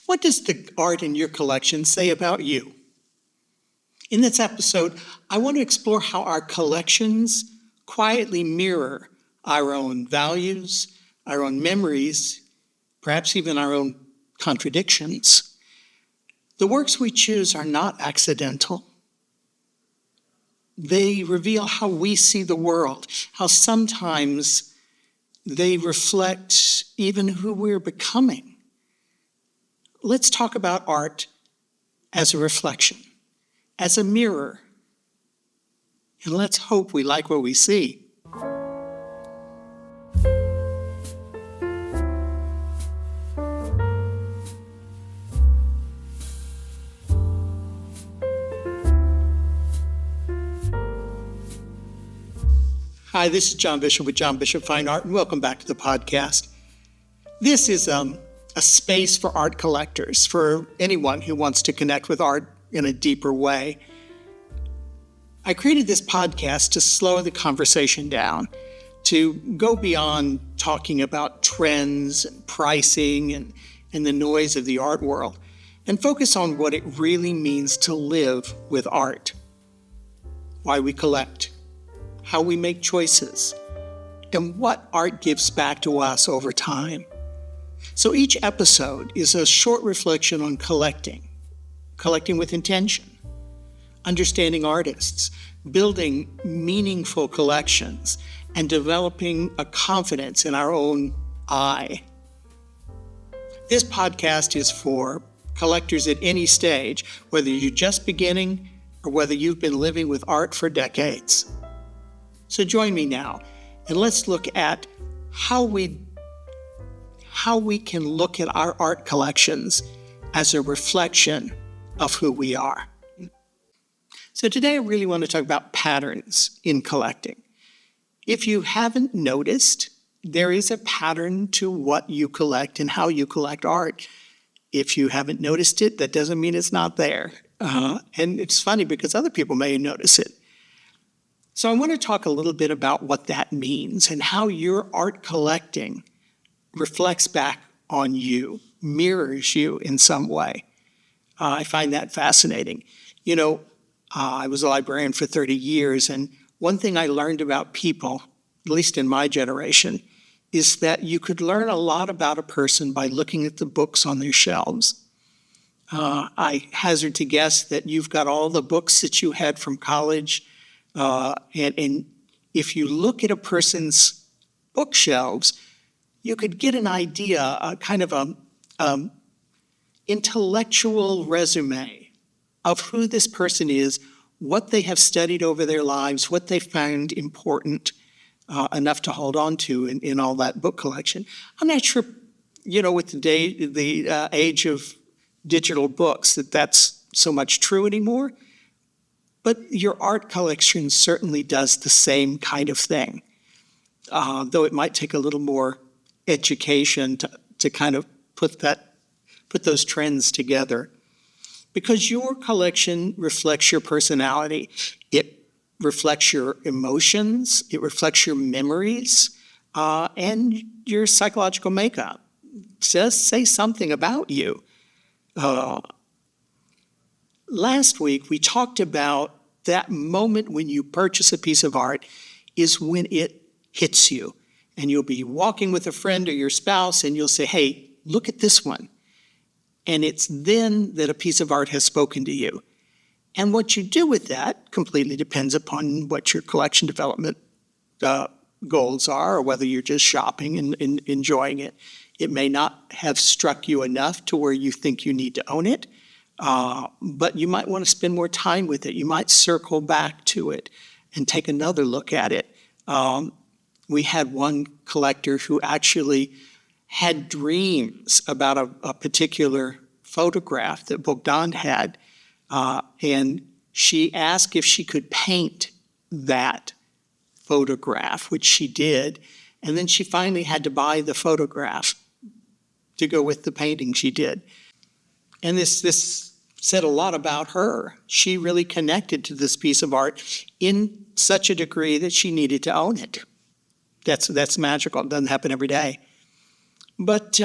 What does the art in your collection say about you? In this episode, I want to explore how our collections quietly mirror our own values, our own memories, perhaps even our own contradictions. The works we choose are not accidental. They reveal how we see the world, how sometimes they reflect even who we're becoming. Let's talk about art as a reflection, as a mirror, and let's hope we like what we see. Hi, this is John Bishop with John Bishop Fine Art, and welcome back to the podcast. This is a space for art collectors, for anyone who wants to connect with art in a deeper way. I created this podcast to slow the conversation down, to go beyond talking about trends and pricing and the noise of the art world, and focus on what it really means to live with art, why we collect, how we make choices, and what art gives back to us over time. So each episode is a short reflection on collecting with intention, understanding artists, building meaningful collections, and developing a confidence in our own eye. This podcast is for collectors at any stage, whether you're just beginning or whether you've been living with art for decades. So join me now, and let's look at how we can look at our art collections as a reflection of who we are. So today I really want to talk about patterns in collecting. If you haven't noticed, there is a pattern to what you collect and how you collect art. If you haven't noticed it, that doesn't mean it's not there. And it's funny because other people may notice it. So I want to talk a little bit about what that means and how your art collecting reflects back on you, mirrors you in some way. I find that fascinating. I was a librarian for 30 years, and one thing I learned about people, at least in my generation, is that you could learn a lot about a person by looking at the books on their shelves. I hazard to guess that you've got all the books that you had from college, and if you look at a person's bookshelves, you could get an idea, a kind of an intellectual resume of who this person is, what they have studied over their lives, what they found important enough to hold on to in all that book collection. I'm not sure, with the age of digital books, that's so much true anymore. But your art collection certainly does the same kind of thing, though it might take a little more education to kind of put those trends together. Because your collection reflects your personality, it reflects your emotions, it reflects your memories, and your psychological makeup. It does say something about you. Last week, we talked about that moment when you purchase a piece of art is when it hits you. And you'll be walking with a friend or your spouse, and you'll say, hey, look at this one. And it's then that a piece of art has spoken to you. And what you do with that completely depends upon what your collection development goals are, or whether you're just shopping and enjoying it. It may not have struck you enough to where you think you need to own it. But you might want to spend more time with it. You might circle back to it and take another look at it. We had one collector who actually had dreams about a particular photograph that Bogdan had, and she asked if she could paint that photograph, which she did, and then she finally had to buy the photograph to go with the painting she did. And this said a lot about her. She really connected to this piece of art in such a degree that she needed to own it. That's magical. It doesn't happen every day. But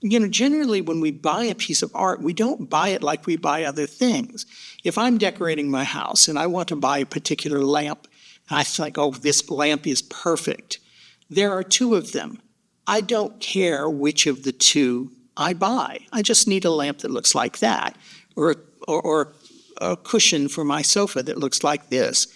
generally when we buy a piece of art, we don't buy it like we buy other things. If I'm decorating my house and I want to buy a particular lamp, and I think, oh, this lamp is perfect. There are two of them. I don't care which of the two I buy. I just need a lamp that looks like that, or a cushion for my sofa that looks like this.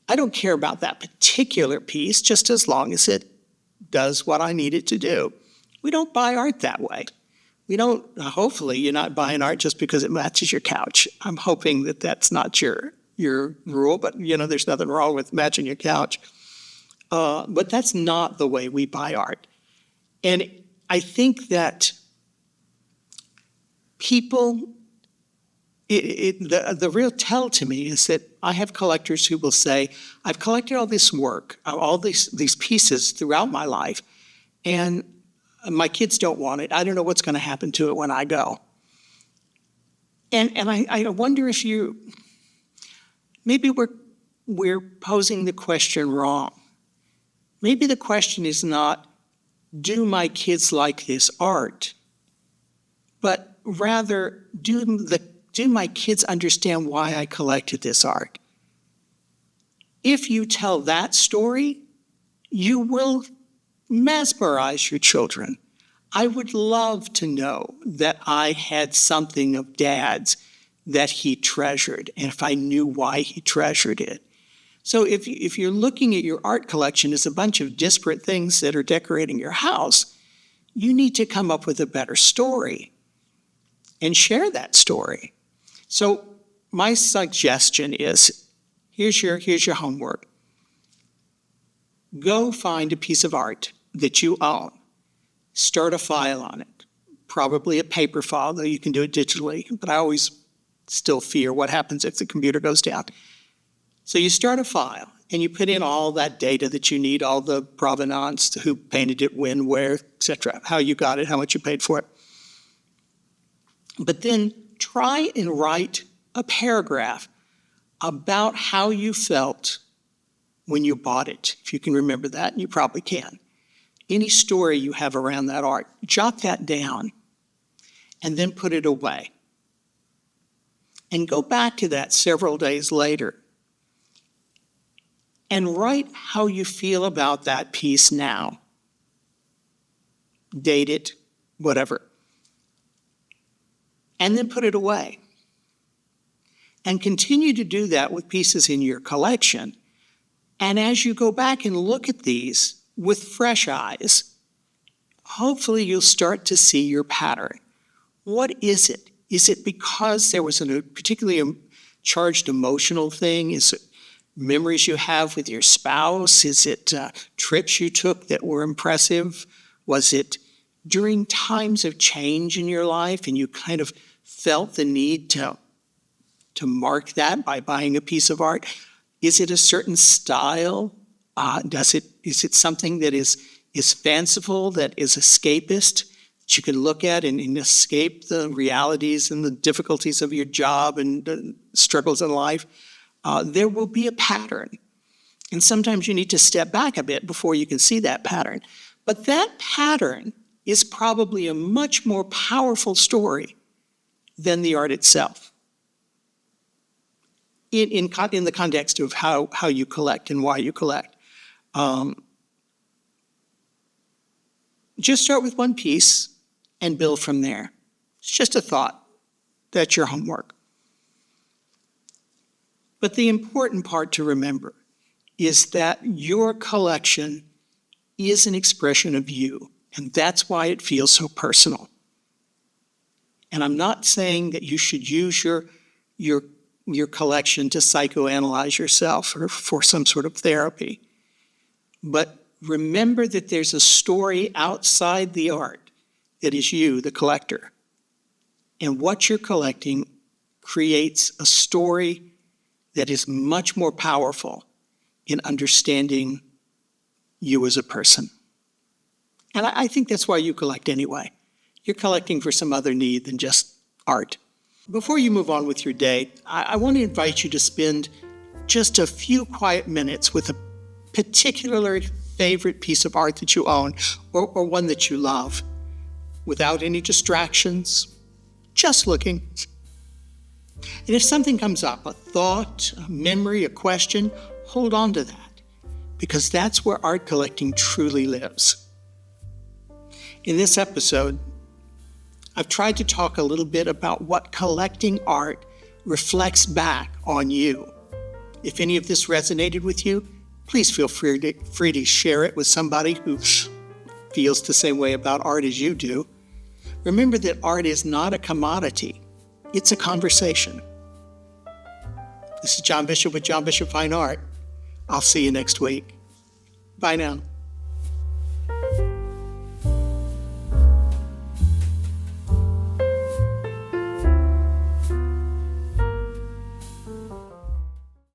I don't care about that particular piece, just as long as it does what I need it to do. We don't buy art that way. We don't, hopefully you're not buying art just because it matches your couch. I'm hoping that that's not your rule, but there's nothing wrong with matching your couch. But that's not the way we buy art. And I think that people, the real tell to me is that I have collectors who will say, I've collected all this work, all these pieces throughout my life, and my kids don't want it. I don't know what's going to happen to it when I go. And I wonder if maybe we're posing the question wrong. Maybe the question is not, do my kids like this art? But rather, do my kids understand why I collected this art? If you tell that story, you will mesmerize your children. I would love to know that I had something of Dad's that he treasured, and if I knew why he treasured it. So if you're looking at your art collection as a bunch of disparate things that are decorating your house, you need to come up with a better story and share that story. So my suggestion is, here's your homework. Go find a piece of art that you own. Start a file on it, probably a paper file, though you can do it digitally, but I always still fear what happens if the computer goes down. So you start a file and you put in all that data that you need, all the provenance, who painted it, when, where, etc., how you got it, how much you paid for it. But then try and write a paragraph about how you felt when you bought it. If you can remember that, and you probably can. Any story you have around that art, jot that down and then put it away. And go back to that several days later and write how you feel about that piece now. Date it, whatever. And then put it away. And continue to do that with pieces in your collection. And as you go back and look at these with fresh eyes, hopefully you'll start to see your pattern. What is it? Is it because there was a particularly charged emotional thing? Is it memories you have with your spouse? Is it trips you took that were impressive? Was it during times of change in your life and you kind of felt the need to mark that by buying a piece of art? Is it a certain style? Is it something that is fanciful, that is escapist, that you can look at and escape the realities and the difficulties of your job and the struggles in life? There will be a pattern. And sometimes you need to step back a bit before you can see that pattern. But that pattern is probably a much more powerful story than the art itself. In the context of how you collect and why you collect. Just start with one piece and build from there. It's just a thought. That's your homework. But the important part to remember is that your collection is an expression of you, and that's why it feels so personal. And I'm not saying that you should use your collection to psychoanalyze yourself or for some sort of therapy. But remember that there's a story outside the art that is you, the collector. And what you're collecting creates a story that is much more powerful in understanding you as a person. And I think that's why you collect anyway. You're collecting for some other need than just art. Before you move on with your day, I want to invite you to spend just a few quiet minutes with a particular favorite piece of art that you own or one that you love. without any distractions, just looking. And if something comes up, a thought, a memory, a question, hold on to that, because that's where art collecting truly lives. In this episode, I've tried to talk a little bit about what collecting art reflects back on you. If any of this resonated with you, please feel free to share it with somebody who feels the same way about art as you do. Remember that art is not a commodity. It's a conversation. This is John Bishop with John Bishop Fine Art. I'll see you next week. Bye now.